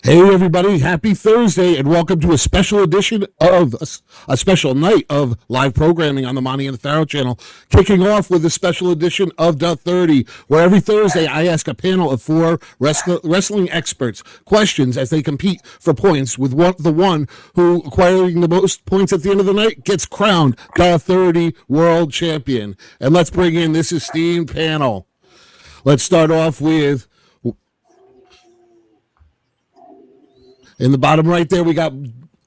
Hey everybody, happy Thursday and welcome to a special edition of a special night of live programming on the Monty and the Pharaoh channel, kicking off with a special edition of da30118, where every Thursday I ask a panel of four wrestling experts questions as they compete for points with the one who, acquiring the most points at the end of the night, gets crowned da30118 World Champion. And let's bring in this esteemed panel. Let's start off with... In the bottom right there, we got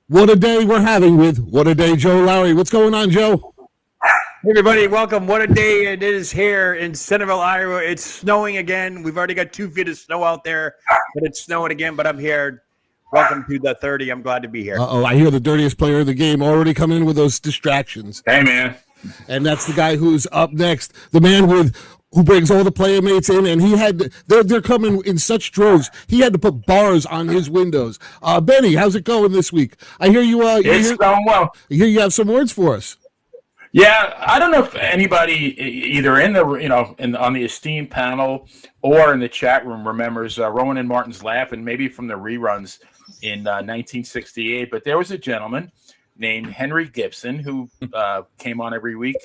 What a Day We're Having with What a Day Joe Lowry. What's going on, Joe? Hey everybody, welcome. What a day it is here in Centerville, Iowa. It's snowing again. We've already got 2 feet of snow out there, but it's snowing again, but I'm here. Welcome to da30118. I'm glad to be here. Uh-oh, I hear the dirtiest player of the game already coming in with those distractions. Hey, man. And that's the guy who's up next, the man who brings all the playmates in, and they're coming in such droves. He had to put bars on his windows. Benny, how's it going this week? I hear you. It's going well. I hear you have some words for us. Yeah, I don't know if anybody either in the on the esteemed panel or in the chat room remembers Rowan and Martin's Laugh, and maybe from the reruns in 1968. But there was a gentleman named Henry Gibson who came on every week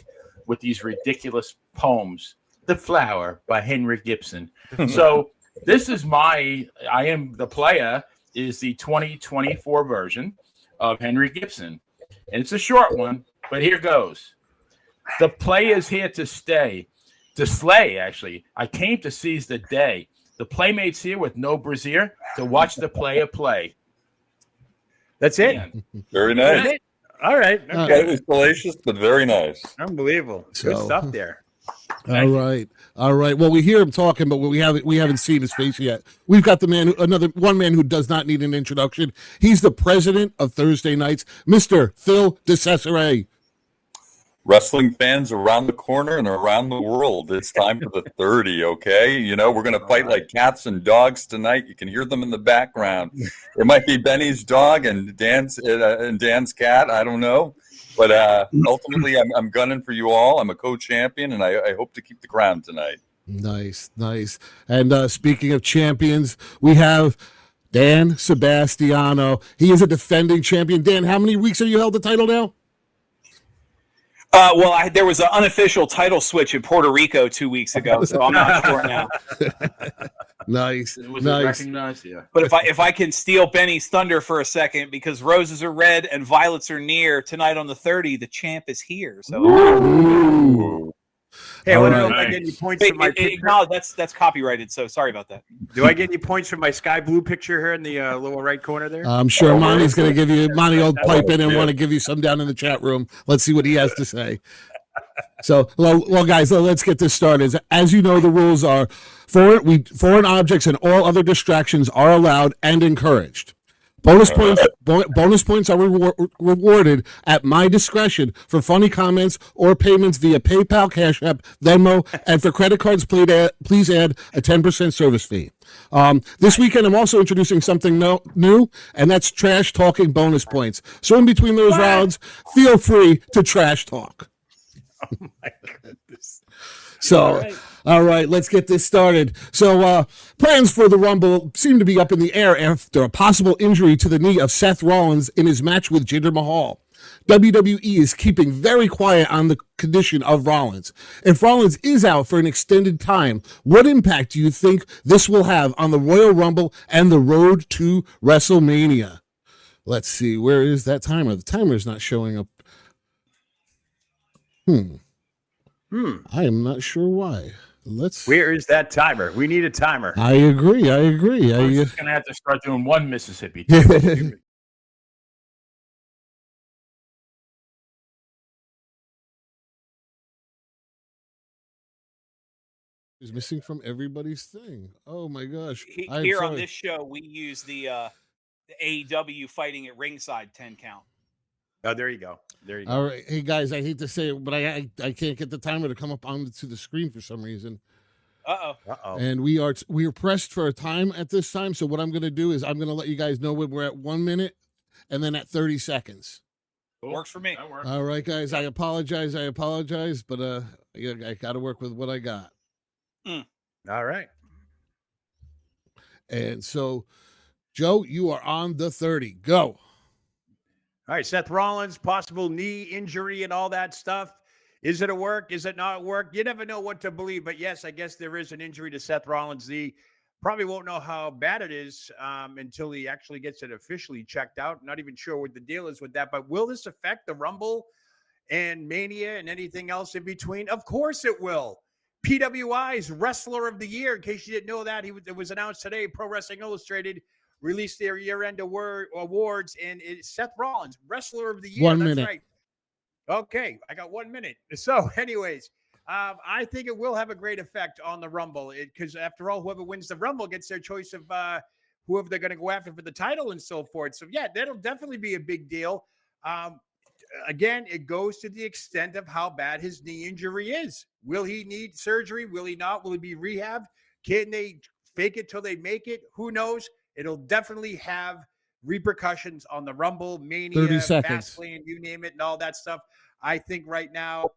with these ridiculous poems. The Flower by Henry Gibson. So this is I Am the Player is the 2024 version of Henry Gibson. And it's a short one, but here goes. The play is here to stay, to slay, actually. I came to seize the day. The playmates here with no brassiere to watch the player play. That's it? Man. Very nice. That's it? All right. Okay. It was salacious, but very nice. Unbelievable. Good stuff there. All right. Well, we hear him talking, but we haven't seen his face yet. We've got one man who does not need an introduction. He's the president of Thursday Nights, Mr. Phil DeCesare. Wrestling fans around the corner and around the world, it's time for the 30, okay? You know, we're going to fight like cats and dogs tonight. You can hear them in the background. It might be Benny's dog and Dan's cat. I don't know. But ultimately, I'm gunning for you all. I'm a co-champion, and I hope to keep the crown tonight. Nice. And speaking of champions, we have Dan Sebastiano. He is a defending champion. Dan, how many weeks have you held the title now? There was an unofficial title switch in Puerto Rico 2 weeks ago, so I'm not sure now. Nice. Was it recognized? Yeah. But if I can steal Benny's thunder for a second, because roses are red and violets are near, tonight on the 30, the champ is here. So, Ooh. Hey, All I right. don't know if I get any points for my picture. no, that's copyrighted, so sorry about that. Do I get any points for my sky blue picture here in the lower right corner there? I'm sure Monty's going to give you. Monty will pipe in and want to give you some down in the chat room. Let's see what he has to say. So, well, guys, let's get this started. As you know, the rules are foreign objects and all other distractions are allowed and encouraged. Bonus points are rewarded at my discretion for funny comments or payments via PayPal, Cash App, Venmo, and for credit cards, please add a 10% service fee. This weekend, I'm also introducing something new, and that's trash talking bonus points. So in between those rounds, feel free to trash talk. Oh, my goodness. So, all right, let's get this started. So, plans for the Rumble seem to be up in the air after a possible injury to the knee of Seth Rollins in his match with Jinder Mahal. WWE is keeping very quiet on the condition of Rollins. If Rollins is out for an extended time, what impact do you think this will have on the Royal Rumble and the road to WrestleMania? Let's see, where is that timer? The timer is not showing up. I am not sure why. Where is that timer? We need a timer. I agree. I'm just going to have to start doing one Mississippi. Is missing from everybody's thing. Oh my gosh! Here on this show, we use the AEW fighting at ringside 10 count. Oh, there you go. All right, hey guys, I hate to say it, but I can't get the timer to come up onto the screen for some reason. Uh-oh. And we are pressed for a time at this time. So what I'm going to do is I'm going to let you guys know when we're at 1 minute, and then at 30 seconds. Cool. Works for me. That works. All right, guys. I apologize, but I got to work with what I got. All right. And so Joe, you are on the 30. Go. All right, Seth Rollins, possible knee injury and all that stuff. Is it a work? Is it not a work? You never know what to believe. But yes, I guess there is an injury to Seth Rollins' knee. Probably won't know how bad it is until he actually gets it officially checked out. Not even sure what the deal is with that. But will this affect the Rumble and Mania and anything else in between? Of course it will. PWI's Wrestler of the Year, in case you didn't know that, it was announced today. Pro Wrestling Illustrated released their year-end awards, and it's Seth Rollins, Wrestler of the Year. 1 That's minute. right. Okay, I got 1 minute. So, anyways, I think it will have a great effect on the Rumble because, after all, whoever wins the Rumble gets their choice of whoever they're going to go after for the title and so forth. So, yeah, that'll definitely be a big deal. Again, it goes to the extent of how bad his knee injury is. Will he need surgery? Will he not? Will he be rehabbed? Can they fake it till they make it? Who knows? It'll definitely have repercussions on the Rumble, Mania, 30 seconds. Fastlane, you name it, and all that stuff. I think right now,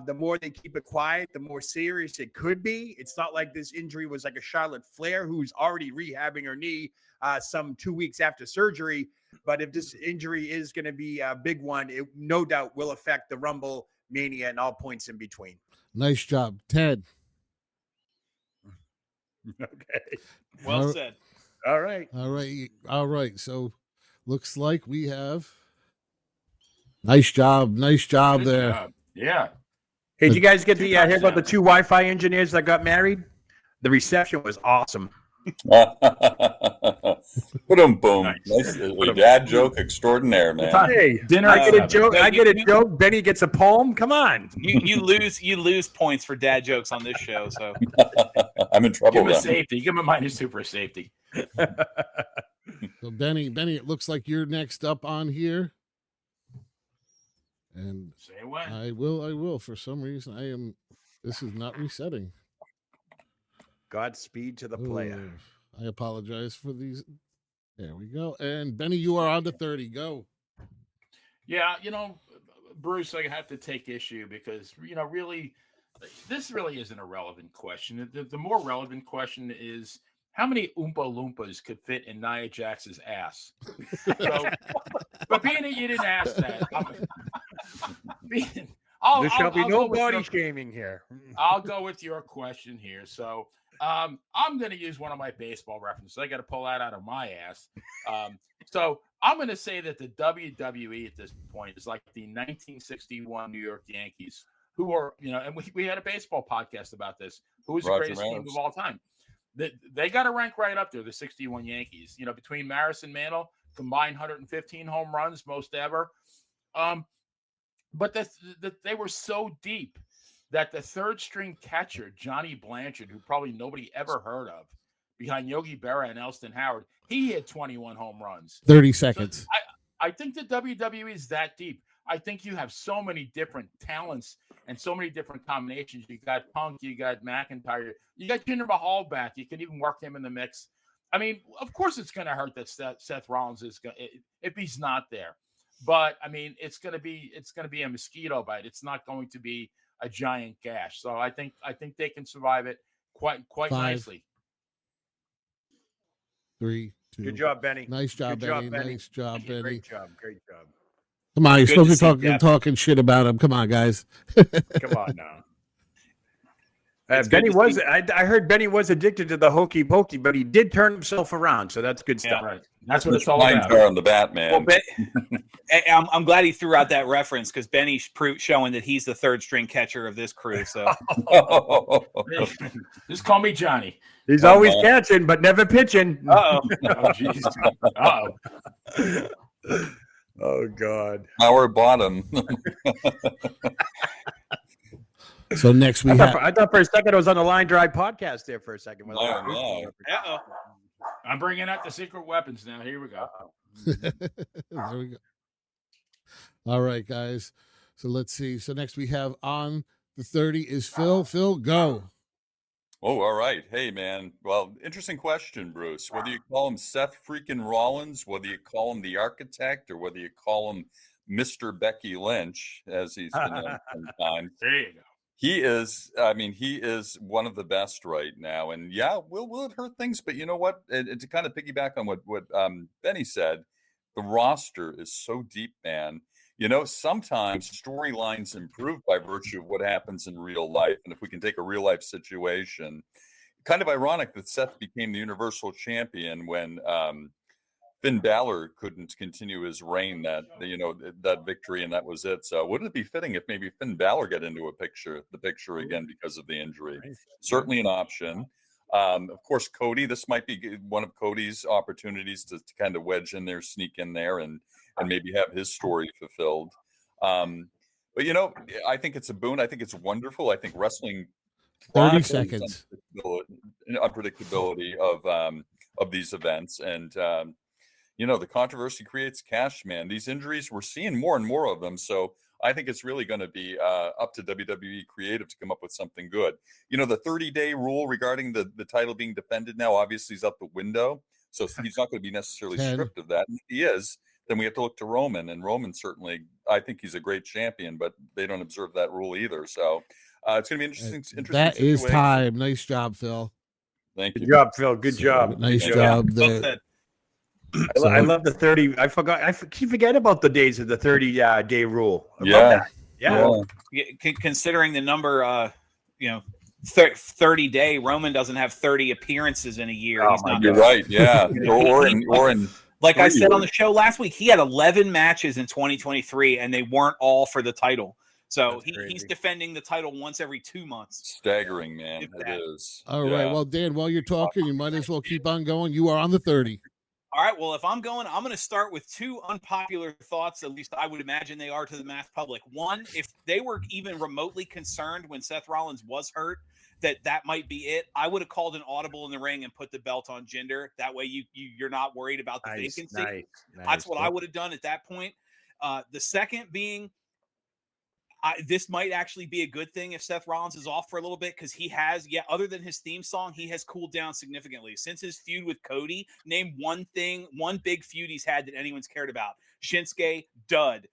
the more they keep it quiet, the more serious it could be. It's not like this injury was like a Charlotte Flair who's already rehabbing her knee some 2 weeks after surgery. But if this injury is going to be a big one, it no doubt will affect the Rumble, Mania, and all points in between. Nice job, Ted. Okay. Well said. All right. All right. So looks like we have nice job Good there. job. Yeah. Hey, did you guys get the Two hear about the touchdowns. 2 Wi-Fi engineers that got married? The reception was awesome. Boom. Nice. Nice. A dad joke extraordinaire, man. Hey, Dinner I get a at joke. No, I get a you- joke. Benny gets a poem. Come on. You lose points for dad jokes on this show. So I'm in trouble Give him a then. safety. Give him a -2 for safety. So Benny, it looks like you're next up on here. And Say what? I will. For some reason, this is not resetting. Godspeed to the player. I apologize for these. There we go. And Benny, you are on to 30. Go. Yeah, Bruce, I have to take issue because, really, this really isn't a relevant question. The more relevant question is how many Oompa Loompas could fit in Nia Jax's ass? So, but being that you didn't ask that, There shall be no body shaming. shaming here. I'll go with your question here. So I'm going to use one of my baseball references. I got to pull that out of my ass. So I'm going to say that the WWE at this point is like the 1961 New York Yankees, who are, and we had a baseball podcast about this. Who is the Roger greatest team Maris. of all time? They got to rank right up there, the 61 Yankees. Between Maris and Mantle, combined 115 home runs, most ever. But they were so deep that the third string catcher, Johnny Blanchard, who probably nobody ever heard of, behind Yogi Berra and Elston Howard, he had 21 home runs. 30 seconds. So I think the WWE is that deep. I think you have so many different talents and so many different combinations. You got Punk, you got McIntyre, you got Jinder Mahal back. You can even work him in the mix. I mean, of course, it's going to hurt that Seth Rollins is if he's not there. But I mean, it's going to be a mosquito bite. It's not going to be a giant gash. So I think they can survive it quite 5, nicely. 3, 2. Good job, Benny. Nice job, Good job, Benny. Benny. Nice job, Benny. Great job. Great job. Come on, you're Good supposed to to be see Jeff. talking shit about him. Come on, guys. Come on now. It's Benny good to was. see- I heard Benny was addicted to the hokey pokey, but he did turn himself around, so that's good Yeah. stuff. Right. That's what The it's all lines about. are on the Batman. Well, I'm glad he threw out that reference because Benny's showing that he's the third string catcher of this crew. So Just call me Johnny. He's Oh, always man. catching, but never pitching. oh, Oh, jeez. Uh-oh. Oh God. Our bottom. So next we I have. thought for a second it was on the Line Drive podcast there for a second. No, no. I'm bringing out the secret weapons now. Here we go. There we go. All right, guys. So let's see. So next we have on the 30 is Phil. Phil, go. Oh, all right. Hey, man. Well, interesting question, Bruce. Whether you call him Seth freaking Rollins, whether you call him the architect, or whether you call him Mr. Becky Lynch, as he's been known sometimes. There you go. He is. I mean, he is one of the best right now. And yeah, will it hurt things? But you know what? And to kind of piggyback on what Benny said, the roster is so deep, man. You know, sometimes storylines improve by virtue of what happens in real life. And if we can take a real life situation, kind of ironic that Seth became the Universal Champion when Finn Balor couldn't continue his reign, that victory, and that was it. So wouldn't it be fitting if maybe Finn Balor get into the picture again because of the injury? Certainly an option. Of course, Cody, this might be one of Cody's opportunities to kind of wedge in there, sneak in there, and maybe have his story fulfilled. But you know, I think it's a boon. I think it's wonderful. I think wrestling 30 seconds unpredictability of these events, and you know, the controversy creates cash, man. These injuries, we're seeing more and more of them. So I think it's really going to be up to WWE Creative to come up with something good. You know, the 30-day rule regarding the title being defended now obviously is out the window. So he's not going to be necessarily stripped of that. And if he is, then we have to look to Roman. And Roman certainly, I think he's a great champion, but they don't observe that rule either. So it's going to be interesting. That situation. is time. Nice job, Phil. Thank you. Good job, Phil. Good job. Nice Good job. Well said. I love the 30. I keep forgetting about the days of the 30-day rule. I love Yeah. that. Yeah. Considering the number, 30-day, Roman doesn't have 30 appearances in a year. He's not. You're right. Yeah. or in Like I said on the show last week, he had 11 matches in 2023, and they weren't all for the title. So he's defending the title once every 2 months. Staggering, man. It is. All right. Well, Dan, while you're talking, you might as well keep on going. You are on the 30. All right. Well, if I'm going to start with two unpopular thoughts, at least I would imagine they are to the mass public. One, if they were even remotely concerned when Seth Rollins was hurt, that might be it, I would have called an audible in the ring and put the belt on Jinder. That way you're not worried about the vacancy. Nice. That's what I would have done at that point. The second being, this might actually be a good thing if Seth Rollins is off for a little bit, because he has, other than his theme song, he has cooled down significantly. Since his feud with Cody, name one big feud he's had that anyone's cared about. Shinsuke, dud.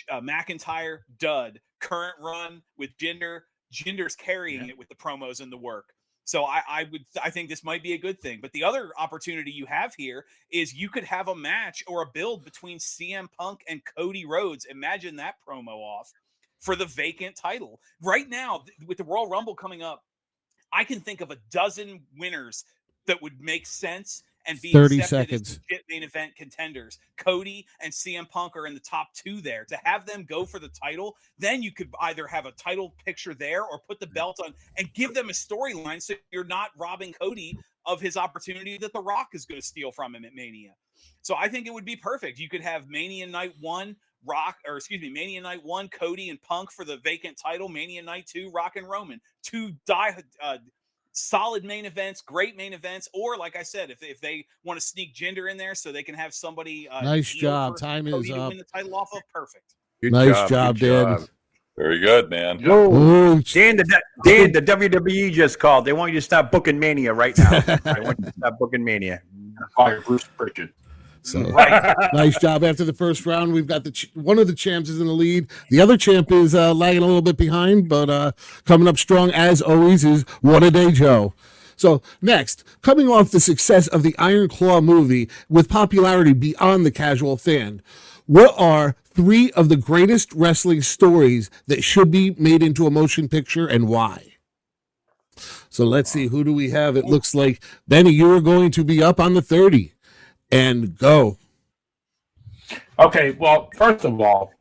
McIntyre, dud. Current run with Jinder's carrying it with the promos and the work. So I think this might be a good thing. But the other opportunity you have here is you could have a match or a build between CM Punk and Cody Rhodes. Imagine that promo off for the vacant title. Right now, with the Royal Rumble coming up, I can think of a dozen winners that would make sense and be 30 accepted seconds. as legit main event contenders. Cody and CM Punk are in the top two there. To have them go for the title, then you could either have a title picture there or put the belt on and give them a storyline so you're not robbing Cody of his opportunity that The Rock is going to steal from him at Mania. So I think it would be perfect. You could have Mania Night 1, Mania Night 1, Cody and Punk for the vacant title. Mania Night 2, Rock and Roman. Two solid main events, great main events. Or like I said, if they want to sneak Jinder in there so they can have somebody nice job. Time Cody is to up. win the title off of, perfect. Nice job, Dan. Very good, man. Ooh, Dan, the WWE just called. They want you to stop booking Mania right now. They want you to stop booking Mania. Fire Bruce Pritchard. So nice job. After the first round, we've got one of the champs is in the lead. The other champ is lagging a little bit behind, but coming up strong as always is What a Day Joe. So next, coming off the success of the Iron Claw movie with popularity beyond the casual fan, what are 3 of the greatest wrestling stories that should be made into a motion picture and why? So let's see, who do we have? It looks like, Benny, you are going to be up on the 30. And go. Okay, well, first of all,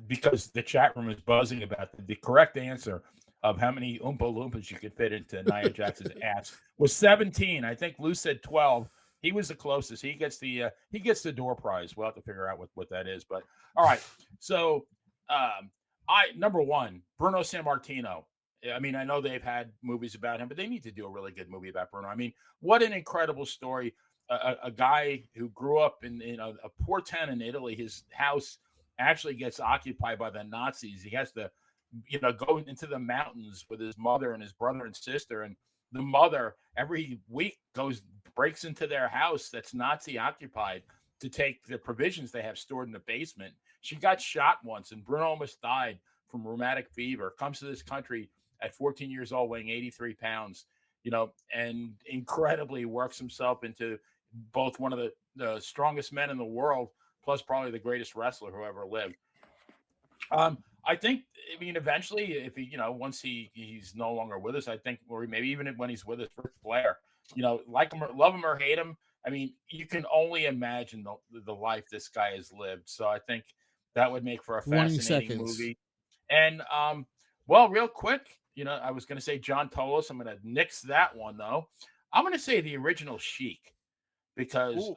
because the chat room is buzzing about the correct answer of how many Oompa Loompas you could fit into Nia Jax's ass was 17. I think Lou said 12. He was the closest. He gets the door prize. We'll have to figure out what that is. But all right. So number 1, Bruno Sammartino. I mean, I know they've had movies about him, but they need to do a really good movie about Bruno. I mean, what an incredible story. A guy who grew up in a poor town in Italy. His house actually gets occupied by the Nazis. He has to, go into the mountains with his mother and his brother and sister. And the mother every week breaks into their house that's Nazi occupied to take the provisions they have stored in the basement. She got shot once, and Bruno almost died from rheumatic fever, comes to this country at 14 years old, weighing 83 pounds, and incredibly works himself into both one of the strongest men in the world, plus probably the greatest wrestler who ever lived. Eventually, if he, once he's no longer with us, I think, or maybe even when he's with us, Ric Flair, like him, love him or hate him, I mean, you can only imagine the life this guy has lived. So I think that would make for a fascinating movie. And, real quick, I was going to say John Tolos. I'm going to nix that one, though. I'm going to say the original Sheik because,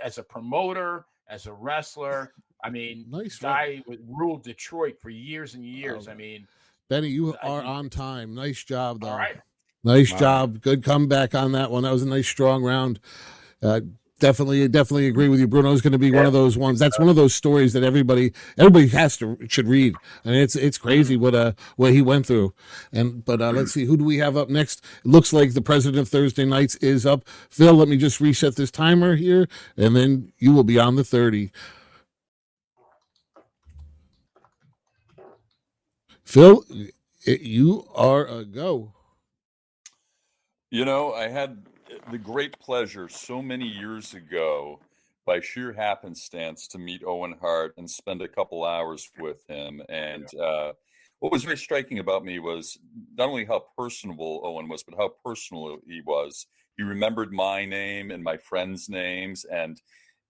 as a promoter, as a wrestler, nice guy ruled Detroit for years and years. Benny, you are on time. Nice job, though. All right. Nice job. Good comeback on that one. That was a nice, strong round. Definitely agree with you. Bruno's going to be one of those ones. That's one of those stories that everybody should read. And it's crazy what he went through. But let's see, who do we have up next? It looks like the president of Thursday Nights is up. Phil, let me just reset this timer here, and then you will be on the 30. Phil, you are a go. I had the great pleasure so many years ago, by sheer happenstance, to meet Owen Hart and spend a couple hours with him. And what was very striking about me was not only how personable Owen was, but how personal he was. He remembered my name and my friends' names, and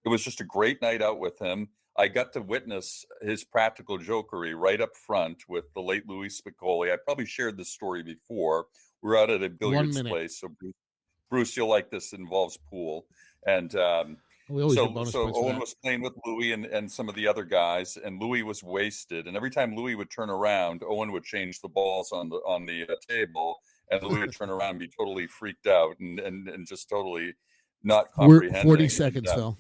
it was just a great night out with him. I got to witness his practical jokery right up front with the late Louis Spicolli. I probably shared this story before. We're out at a billiards place, so Bruce, you'll like this. It involves pool, and so Owen was playing with Louis and some of the other guys, and Louis was wasted. And every time Louis would turn around, Owen would change the balls on the table, and Louis would turn around and be totally freaked out and just totally not comprehending. 40 seconds, Phil.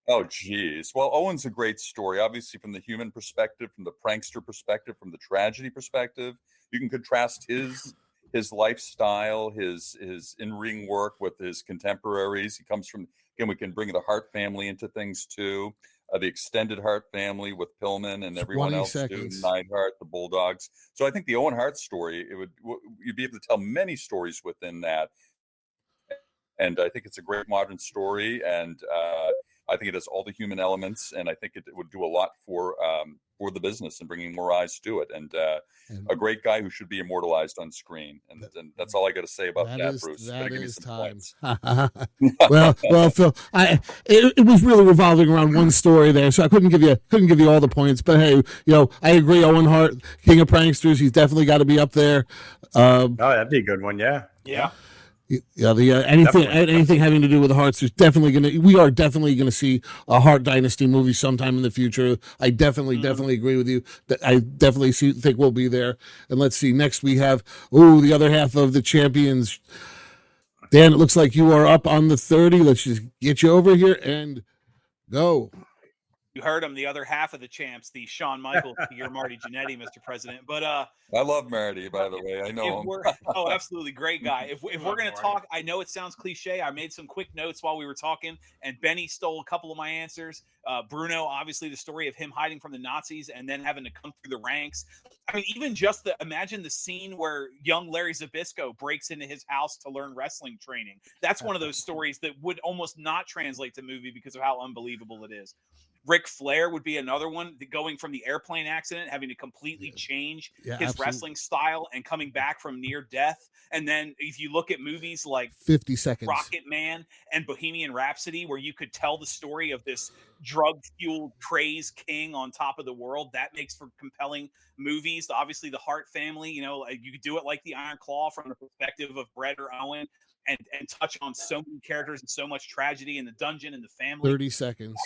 Oh, geez. Well, Owen's a great story, obviously, from the human perspective, from the prankster perspective, from the tragedy perspective. You can contrast his lifestyle, his in-ring work with his contemporaries. He comes from, again, we can bring the Hart family into things too, the extended Hart family with Pillman and everyone else too, Neidhart, the Bulldogs. So I think the Owen Hart story, you'd be able to tell many stories within that. And I think it's a great modern story, and I think it has all the human elements, and I think it would do a lot for the business and bringing more eyes to it. And a great guy who should be immortalized on screen. And that's all I got to say about that, Bruce. That is time. well, Phil, it was really revolving around one story there, so I couldn't give you all the points. But hey, I agree. Owen Hart, King of Pranksters, he's definitely got to be up there. That'd be a good one. Yeah. Yeah, anything having to do with the Harts is we are definitely gonna see a Hart Dynasty movie sometime in the future. I definitely agree with you. I definitely think we'll be there. And let's see, next we have the other half of the champions. Dan, it looks like you are up on the 30. Let's just get you over here and go. You heard him, the other half of the champs, the Shawn Michaels to your Marty Jannetty, Mr. President. But I love Marty, by the way. I know him. Absolutely great guy. If we're going to talk, I know it sounds cliche. I made some quick notes while we were talking, and Benny stole a couple of my answers. Bruno, obviously, the story of him hiding from the Nazis and then having to come through the ranks. I mean, even just imagine the scene where young Larry Zbyszko breaks into his house to learn wrestling training. That's one of those stories that would almost not translate to movie because of how unbelievable it is. Ric Flair would be another one, going from the airplane accident, having to completely change his wrestling style and coming back from near death. And then if you look at movies like 50 Seconds, Rocket Man and Bohemian Rhapsody, where you could tell the story of this drug-fueled craze king on top of the world, that makes for compelling movies. Obviously, the Hart family, you could do it like the Iron Claw from the perspective of Bret or Owen. And touch on so many characters and so much tragedy in the dungeon and the family. 30 seconds.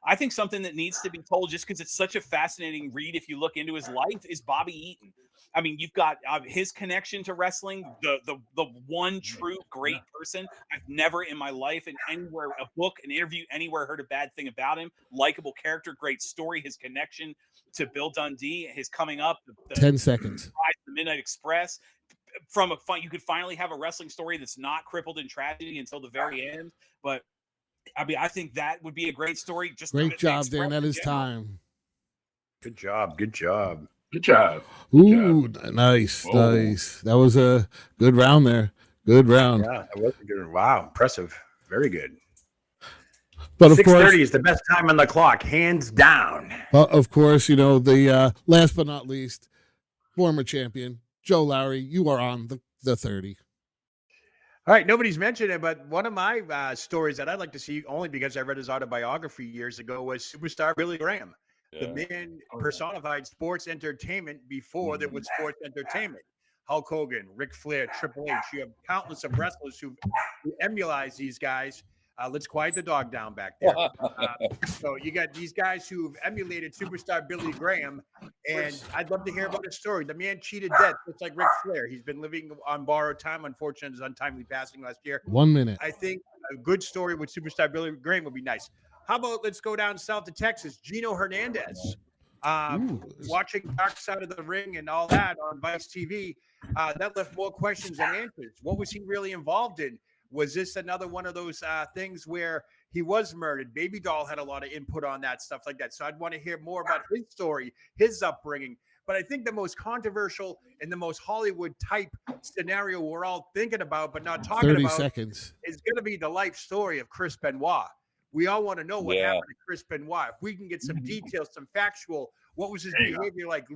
I think something that needs to be told, just because it's such a fascinating read if you look into his life, is Bobby Eaton. I mean, you've got his connection to wrestling, the one true great person. I've never in my life, in anywhere, a book, an interview, anywhere heard a bad thing about him. Likable character, great story. His connection to Bill Dundee, his coming up. 10 seconds. The Midnight Express. From you could finally have a wrestling story that's not crippled in tragedy until the very end. But I mean, I think that would be a great story. Just great job, Dan. That is time. Good job. Good job. Good job. Ooh, nice, Whoa. nice. That was a good round there. Good round. Yeah, that was a good. Wow, impressive. Very good. But of course, 6:30 is the best time on the clock, hands down. the last but not least, former champion Joe Lowry, you are on the 30. All right, nobody's mentioned it, but one of my stories that I'd like to see, only because I read his autobiography years ago, was superstar Billy Graham. The man personified sports entertainment before there was sports entertainment. Hulk Hogan, Ric Flair, Triple H. You have countless of wrestlers who emulate these guys. Let's quiet the dog down back there. So you got these guys who've emulated superstar Billy Graham, and I'd love to hear about his story. The man cheated death, just like Ric Flair. He's been living on borrowed time. Unfortunately, his untimely passing last year. 1 minute. I think a good story with superstar Billy Graham would be nice. How about let's go down south to Texas? Gino Hernandez. Watching Dark Side of the Ring and all that on Vice TV, that left more questions than answers. What was he really involved in? Was this another one of those things where he was murdered? Baby Doll had a lot of input on that, stuff like that. So I'd want to hear more about his story, his upbringing. But I think the most controversial and the most Hollywood type scenario we're all thinking about, but not talking 30 about, seconds. is going to be the life story of Chris Benoit. We all want to know what happened to Chris Benoit. If we can get some details, some factual, what was his behavior like?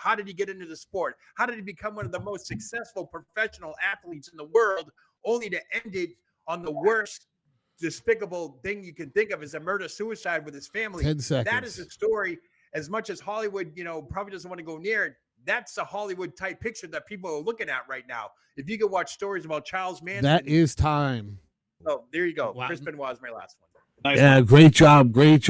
How did he get into the sport? How did he become one of the most successful professional athletes in the world, only to end it on the worst despicable thing you can think of, as a murder-suicide with his family? 10 seconds. That is a story, as much as Hollywood, probably doesn't want to go near it. That's a Hollywood-type picture that people are looking at right now. If you could watch stories about Charles Manson. That is time. Oh, there you go. Wow. Chris Benoit is my last one. Nice. Yeah, great job. Great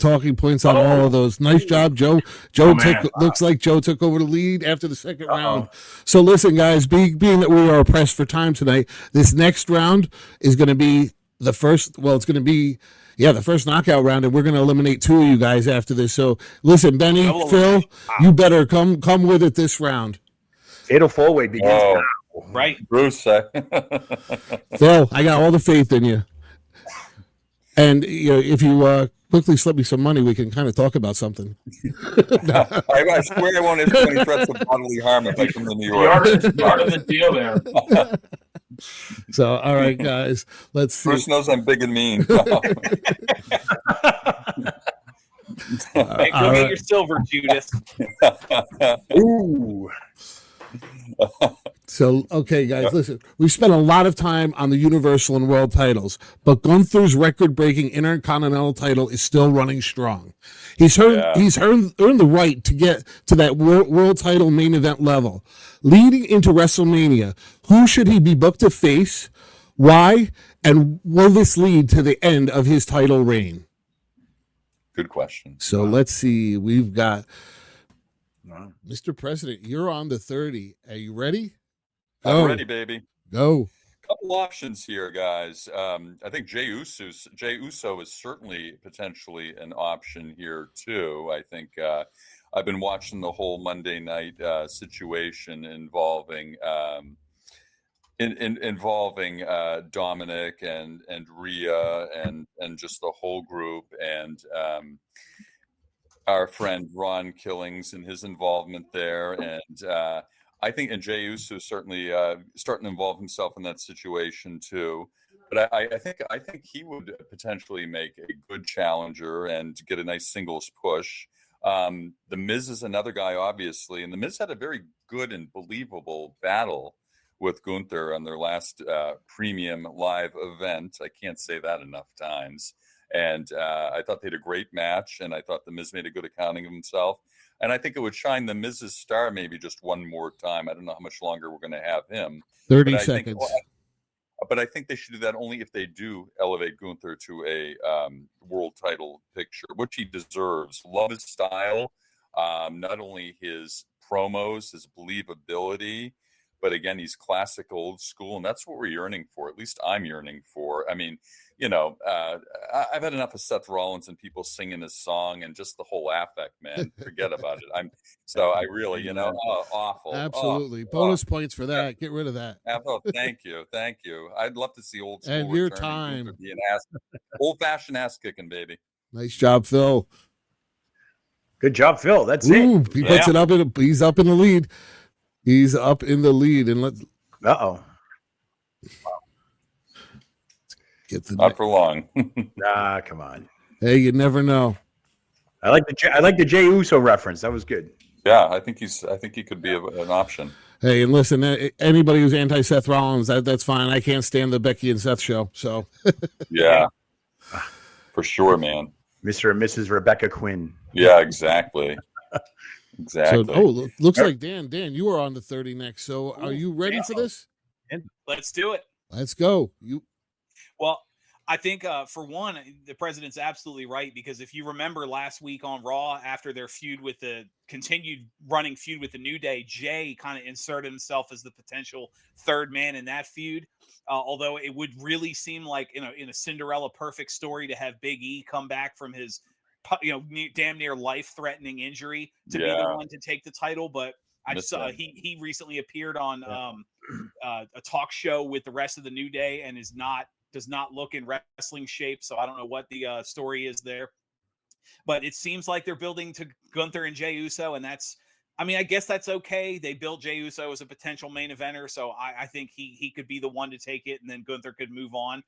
talking points on all of those. Nice job, Joe. Looks like Joe took over the lead after the second round. So listen, guys, being that we are pressed for time tonight, this next round is going to be the first. Well, it's going to be the first knockout round, and we're going to eliminate two of you guys after this. So listen, Benny, Phil, you better come with it this round. Fatal four-way begins now. Right, Bruce. Phil, I got all the faith in you. And if you quickly slip me some money, we can kind of talk about something. I swear I won't issue any threats of bodily harm if I come to New York. Part of the deal there. So, all right, guys, let's see. Bruce knows I'm big and mean. Hey, go get your silver, Judas. Ooh. So, okay, guys, listen. We've spent a lot of time on the Universal and World titles, but Gunther's record-breaking Intercontinental title is still running strong. He's earned the right to get to that world title main event level. Leading into WrestleMania, who should he be booked to face? Why? And will this lead to the end of his title reign? Good question. So let's see. We've got Mr. President, you're on the 30. Are you ready? I'm ready, baby. Go. Couple options here, guys. I think Jey Uso is certainly potentially an option here too. I think I've been watching the whole Monday night situation involving Dominic and Rhea and just the whole group, and our friend Ron Killings and his involvement there, and I think, and Jey Uso certainly starting to involve himself in that situation too. But I think he would potentially make a good challenger and get a nice singles push. The Miz is another guy, obviously, and the Miz had a very good and believable battle with Gunther on their last premium live event. I can't say that enough times. And I thought they had a great match, and I thought the Miz made a good accounting of himself. And I think it would shine the Miz's star maybe just one more time. I don't know how much longer we're going to have him. 30 seconds. But I think they should do that only if they do elevate Gunther to a world title picture, which he deserves. Love his style, not only his promos, his believability, but again, he's classic old school, and that's what we're yearning for. At least I'm yearning for. I mean, I've had enough of Seth Rollins and people singing his song and just the whole affect, man. Forget about it. I really, awful. Absolutely. Bonus points for that. Get rid of that. Oh, thank you. I'd love to see old school. And your time. Old-fashioned ass kicking, baby. Nice job, Phil. Good job, Phil. That's Ooh, it. he puts it up he's up in the lead. He's up in the lead, and let's get the Not for long. Nah, come on. Hey, you never know. I like the Jey Uso reference. That was good. Yeah, I think he could be an option. Hey, and listen, anybody who's anti Seth Rollins, that's fine. I can't stand the Becky and Seth show. So Yeah, for sure, man. Mr. and Mrs. Rebecca Quinn. Yeah, exactly. Exactly. So, looks like Dan, you are on the 30 next. So, are you ready for this? Let's do it. Let's go. Well, I think for one, the president's absolutely right, because if you remember last week on Raw, after their continued running feud with the New Day, Jay kind of inserted himself as the potential third man in that feud. Although it would really seem like in a Cinderella perfect story to have Big E come back from his damn near life-threatening injury to be the one to take the title, but I saw he recently appeared on a talk show with the rest of the New Day and does not look in wrestling shape, so I don't know what the story is there. But it seems like they're building to Gunther and Jey Uso, and I guess that's okay. They built Jey Uso as a potential main eventer, so I think he could be the one to take it, and then Gunther could move on,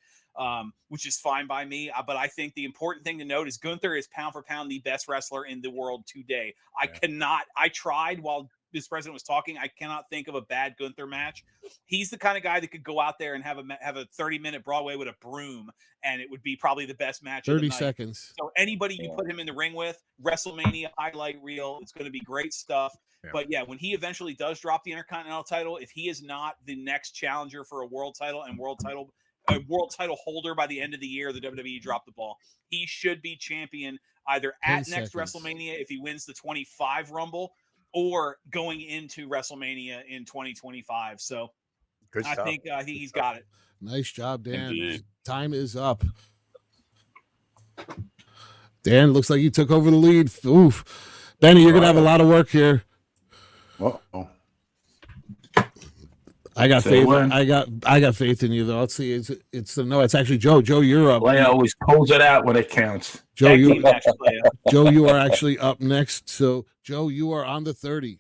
which is fine by me. But I think the important thing to note is Gunther is pound for pound the best wrestler in the world today. I tried while this president was talking. I cannot think of a bad Gunther match. He's the kind of guy that could go out there and have a 30-minute Broadway with a broom, and it would be probably the best match 30 of the night. seconds. So anybody you put him in the ring with, WrestleMania highlight reel, it's going to be great stuff. Yeah. But yeah, when he eventually does drop the Intercontinental title, if he is not the next challenger for a world title and world title holder by the end of the year, the WWE dropped the ball. He should be champion either at next WrestleMania if he wins the 25 Rumble, or going into WrestleMania in 2025. So I think he's got it. Nice job, Dan. Indeed. Time is up. Dan, looks like you took over the lead. Oof. Benny, you're going to have a lot of work here. Uh-oh. I got faith. I got faith in you, though. Let's see. It's actually Joe. Joe, you're up. Leia always pulls it out when it counts. Joe, you are actually up next. So, Joe, you are on the 30.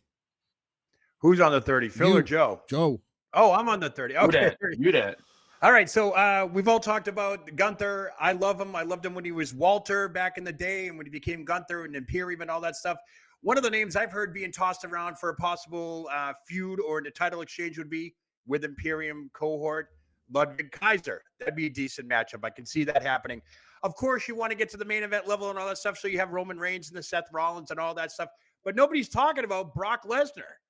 Who's on the 30? Phil or Joe? Joe. Oh, I'm on the 30. Okay. You that. All right. So we've all talked about Gunther. I love him. I loved him when he was Walter back in the day and when he became Gunther and Imperium and all that stuff. One of the names I've heard being tossed around for a possible feud or the title exchange would be with Imperium cohort, Ludwig Kaiser. That'd be a decent matchup. I can see that happening. Of course, you want to get to the main event level and all that stuff, so you have Roman Reigns and the Seth Rollins and all that stuff. But nobody's talking about Brock Lesnar.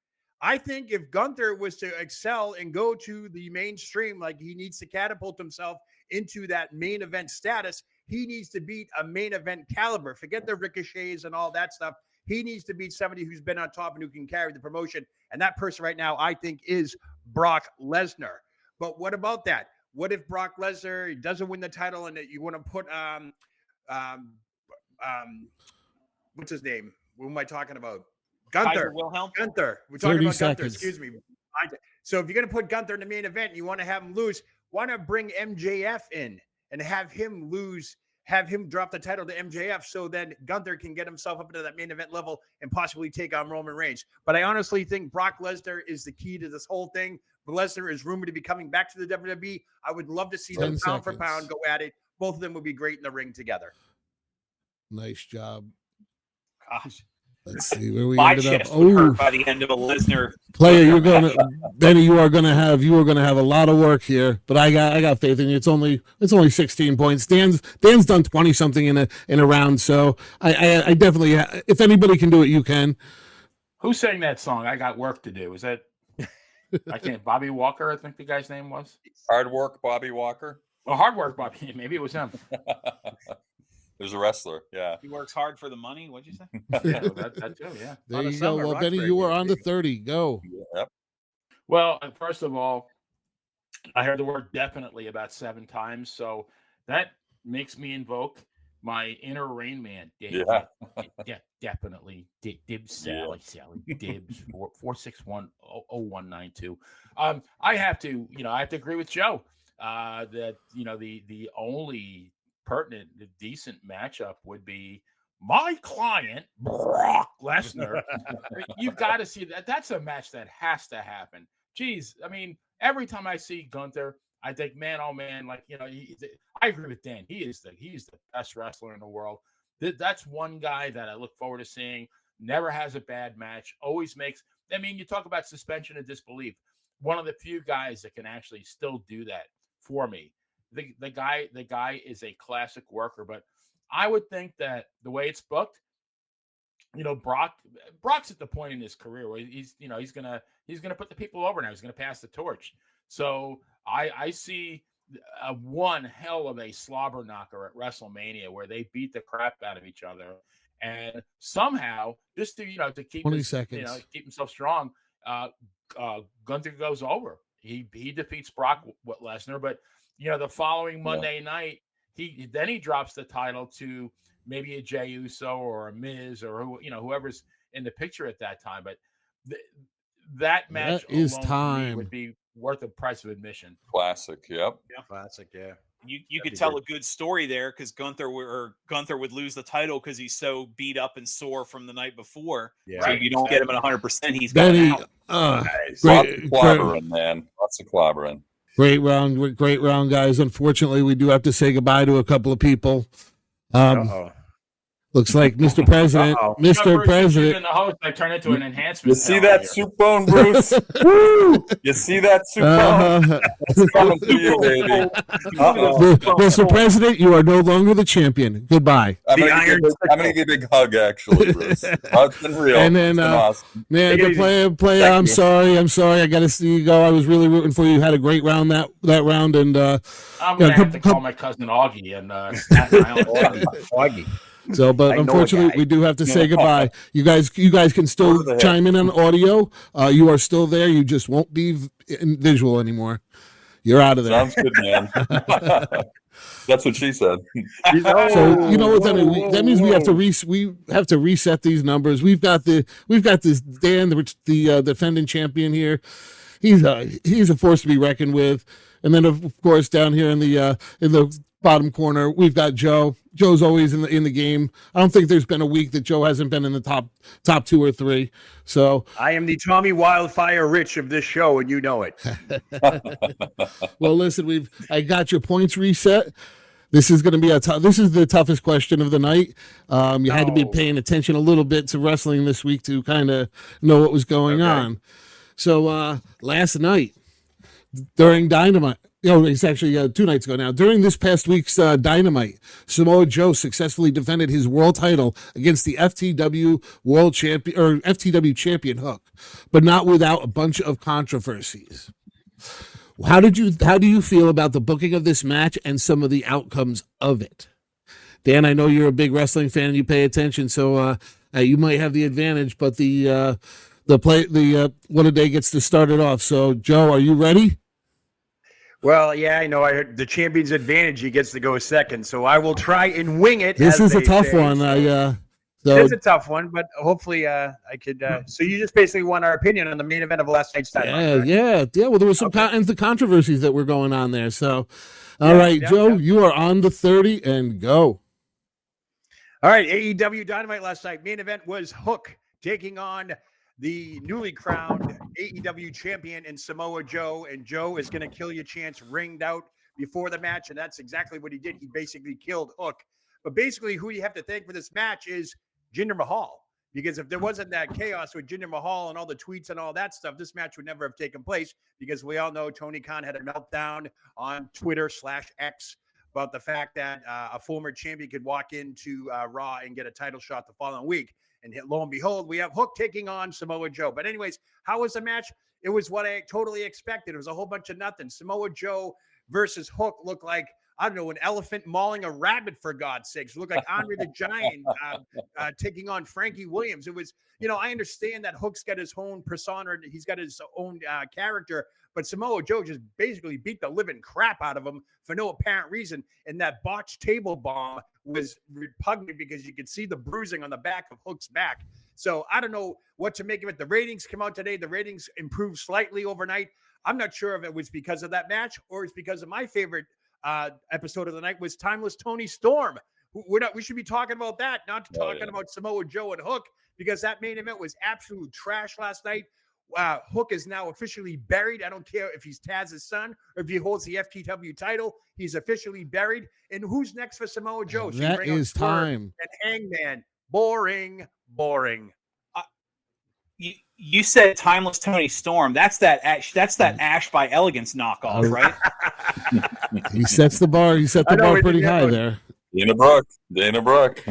I think if Gunther was to excel and go to the mainstream, like he needs to catapult himself into that main event status, he needs to beat a main event caliber. Forget the ricochets and all that stuff. He needs to beat somebody who's been on top and who can carry the promotion. And that person right now, I think, is Brock Lesnar. But what about that? What if Brock Lesnar doesn't win the title and that you want to put what's his name? Who am I talking about? Gunther. Gunther. We're talking about Gunther. Excuse me. So if you're going to put Gunther in the main event and you want to have him lose, why not bring MJF in and have him lose, have him drop the title to MJF so then Gunther can get himself up into that main event level and possibly take on Roman Reigns. But I honestly think Brock Lesnar is the key to this whole thing. Lesnar is rumored to be coming back to the WWE. I would love to see them pound for pound go at it. Both of them would be great in the ring together. Nice job. Gosh. Let's see where we My ended up. chest would hurt by the end of a Lesnar. Player, Benny, you are gonna have a lot of work here, but I got faith in you. It's only 16 points. Dan's done 20 something in a round, so I definitely, if anybody can do it, you can. Who sang that song? I got work to do. Is that I can't Bobby Walker, I think the guy's name was? Hard Work Bobby Walker. Oh, Hard Work Bobby. Maybe it was him. There's a wrestler, yeah. He works hard for the money. What'd you say? Yeah, that too, yeah. There you go. Well, Benny, you were on the 30. Go. Yep. Well, first of all, I heard the word definitely about 7 times, so that makes me invoke my inner Rain Man. Definitely. Dibs, Sally, Dibs, 4610192. I have to agree with Joe that the only pertinent, decent matchup would be my client, Brock Lesnar. You've got to see that. That's a match that has to happen. Jeez, I mean, every time I see Gunther, I think, man, oh man, like, you know, I agree with Dan. He's the best wrestler in the world. That's one guy that I look forward to seeing. Never has a bad match. Always makes. I mean, you talk about suspension of disbelief. One of the few guys that can actually still do that for me. The guy is a classic worker, but I would think that the way it's booked, you know, Brock's at the point in his career where he's gonna put the people over now. He's gonna pass the torch. So I see one hell of a slobber knocker at WrestleMania where they beat the crap out of each other, and somehow just to keep 20 seconds. Keep himself strong. Gunther goes over. He defeats Brock Lesnar, but the following Monday night, he drops the title to maybe a Jey Uso or a Miz or whoever's in the picture at that time. But that match alone would be worth the price of admission. Classic, yep. Yeah, classic, yeah. You could tell a good story there because Gunther would lose the title because he's so beat up and sore from the night before. Yeah. So if you don't get him at 100%, he's Benny, going out. Nice. Lots of clobbering, man. Lots of clobbering. Great round, guys. Unfortunately, we do have to say goodbye to a couple of people. Looks like Mr. President. Mr. President. The host, I turn into an enhancement. You see that soup bone, Bruce? You see that soup bone? It's coming to you, baby. Mr. President, you are no longer the champion. Goodbye. I'm going to give you a big hug, actually, Bruce. It's been real. And then, awesome. man, the player. I'm sorry. I got to see you go. I was really rooting for you. You had a great round that round, and I'm going to have to call my cousin Augie and Augie. So, but unfortunately, we do have to say goodbye. You guys can still chime in on audio. You are still there. You just won't be in visual anymore. You're out of there. Sounds good, man. That's what she said. So you know what that means? We have to reset these numbers. We've got this Dan, the defending champion here. He's a force to be reckoned with. And then of course down here in the bottom corner, we've got Joe. Joe's always in the game. I don't think there's been a week that Joe hasn't been in the top 2 or 3. So I am the Tommy Wildfire Rich of this show, and you know it. Well, listen, I got your points reset. This is going to be this is the toughest question of the night. You had to be paying attention a little bit to wrestling this week to kind of know what was going on. So last night during Dynamite. It's actually 2 nights ago now. During this past week's Dynamite, Samoa Joe successfully defended his world title against the FTW World Champion or FTW Champion Hook, but not without a bunch of controversies. How do you feel about the booking of this match and some of the outcomes of it? Dan, I know you're a big wrestling fan and you pay attention, so you might have the advantage. But What a Day gets to start it off. So, Joe, are you ready? Well, yeah, I know. I heard the champion's advantage. He gets to go second, so I will try and wing it. This is a tough one. It is a tough one, but hopefully I could. So you just basically want our opinion on the main event of last night's Dynamite. Yeah. Well, there was some controversies that were going on there. So, all right, Joe, you are on the 30 and go. All right, AEW Dynamite last night. Main event was Hook taking on the newly crowned AEW champion in Samoa Joe, and Joe is going to kill your chance ringed out before the match, and that's exactly what he did. He basically killed Hook. But basically, who you have to thank for this match is Jinder Mahal, because if there wasn't that chaos with Jinder Mahal and all the tweets and all that stuff, this match would never have taken place, because we all know Tony Khan had a meltdown on Twitter/X about the fact that a former champion could walk into Raw and get a title shot the following week. And lo and behold, we have Hook taking on Samoa Joe. But anyways, how was the match? It was what I totally expected. It was a whole bunch of nothing. Samoa Joe versus Hook looked like, I don't know, an elephant mauling a rabbit, for God's sakes. It looked like Andre the Giant taking on Frankie Williams. It was, I understand that Hook's got his own persona. He's got his own character. But Samoa Joe just basically beat the living crap out of him for no apparent reason. And that botched table bomb was repugnant because you could see the bruising on the back of Hook's back. So I don't know what to make of it. The ratings come out today. The ratings improved slightly overnight. I'm not sure if it was because of that match or it's because of my favorite episode of the night was Timeless Tony Storm, We should be talking about that, not talking about Samoa Joe and Hook, because that main event was absolute trash last night. Hook is now officially buried. I don't care if he's Taz's son or if he holds the FTW title. He's officially buried. And who's next for Samoa Joe? So that is time. And Hangman. Boring. You said Timeless Tony Storm. That's that Ash by Elegance knockoff, right? He sets the bar. He set the bar pretty high there. Dana Brooke. Yeah. Dana Brooke.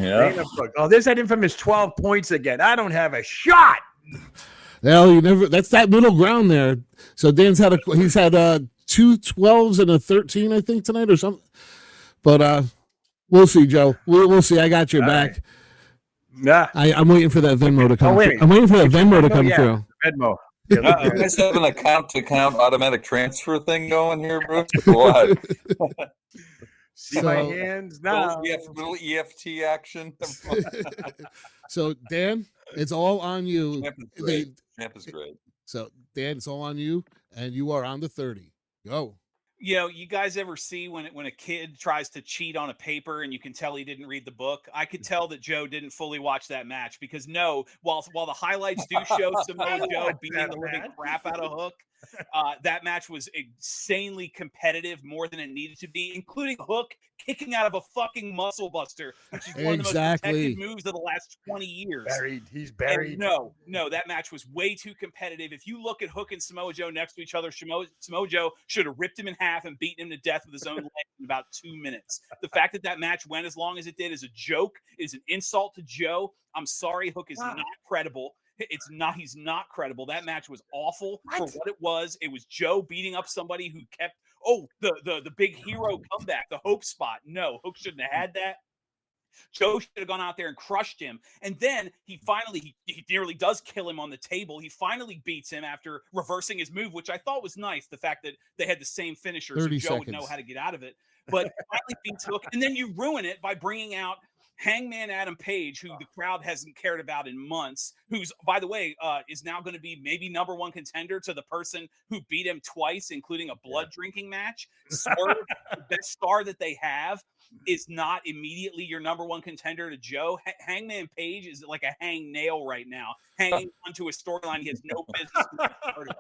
Oh, there's that infamous 12 points again. I don't have a shot. Well, you never. That's that middle ground there. So Dan's had he's had 2 12s and a 13, I think, tonight or something. But we'll see, Joe. We'll see. I got your back. Right. Yeah, I'm waiting for that Venmo to come. I'm waiting for that Venmo to come through. Venmo. You guys have an account-to-account automatic transfer thing going here, Bruce? What? See my hands now. Little EFT action. So Dan, it's all on you. Champ is great. So Dan, it's all on you, and you are on the 30. Go. You guys ever see when a kid tries to cheat on a paper and you can tell he didn't read the book? I could tell that Joe didn't fully watch that match because while the highlights do show Samoa Joe beating the living crap out of Hook, that match was insanely competitive, more than it needed to be, including Hook kicking out of a fucking muscle buster, which is one of the most protected moves of the last 20 years. He's buried. And no, that match was way too competitive. If you look at Hook and Samoa Joe next to each other, Samoa Joe should have ripped him in half and beaten him to death with his own leg in about 2 minutes. The fact that match went as long as it did is a joke, is an insult to Joe. I'm sorry, Hook is not credible. It's not. He's not credible. That match was awful for what it was. It was Joe beating up somebody who kept. Oh, the big hero comeback, the hope spot. No, Hook shouldn't have had that. Joe should have gone out there and crushed him. And then he nearly does kill him on the table. He finally beats him after reversing his move, which I thought was nice. The fact that they had the same finisher, so Joe would know how to get out of it. But finally beats Hook, and then you ruin it by bringing out Hangman Adam Page, who the crowd hasn't cared about in months, who's, by the way, is now going to be maybe number one contender to the person who beat him twice, including a blood drinking match. Swerve, the best star that they have, is not immediately your number one contender to Joe. Hangman Page is like a hang nail right now, hanging onto a storyline he has no business being part of.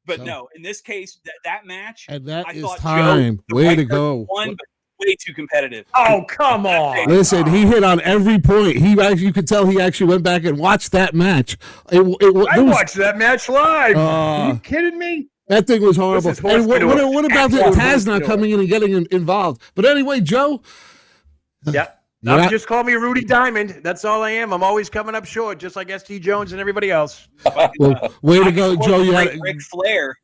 But no, in this case, that match, and that is time. Joe, way to go. Won, but way too competitive. Oh, come on. Listen, he hit on every point. You could tell he actually went back and watched that match. I watched that match live. Are you kidding me? That thing was horrible. And what about the Taz not coming in and getting involved? But anyway, Joe. Yeah. Just call me Rudy Diamond. That's all I am. I'm always coming up short, just like ST Jones and everybody else. Well, way to go, Joe. You had Ric Flair.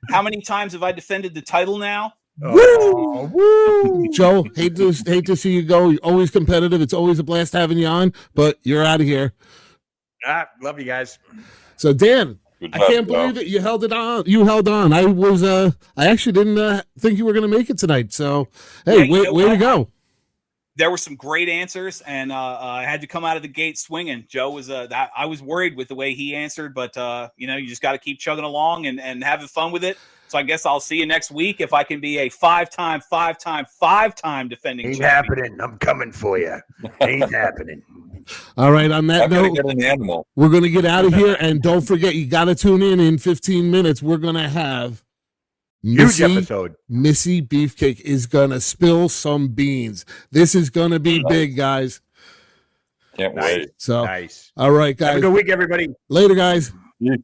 How many times have I defended the title now? Woo! Joe, hate to see you go. You're always competitive. It's always a blast having you on, but you're out of here. Love you guys. So Dan, I can't believe it. You held it on. You held on. I actually didn't think you were going to make it tonight. So hey, way to go. There were some great answers, and I had to come out of the gate swinging. Joe was I was worried with the way he answered, but you just got to keep chugging along and having fun with it. So I guess I'll see you next week if I can be a five-time defending Ain't champion. happening. I'm coming for you. Ain't happening. All right. On that note, we're going to get out of here, and don't forget, you got to tune in 15 minutes. We're going to have huge episode. Missy Beefcake is going to spill some beans. This is going to be big, guys. Can't wait. So, nice. All right, guys. Have a good week, everybody. Later, guys. Yeah.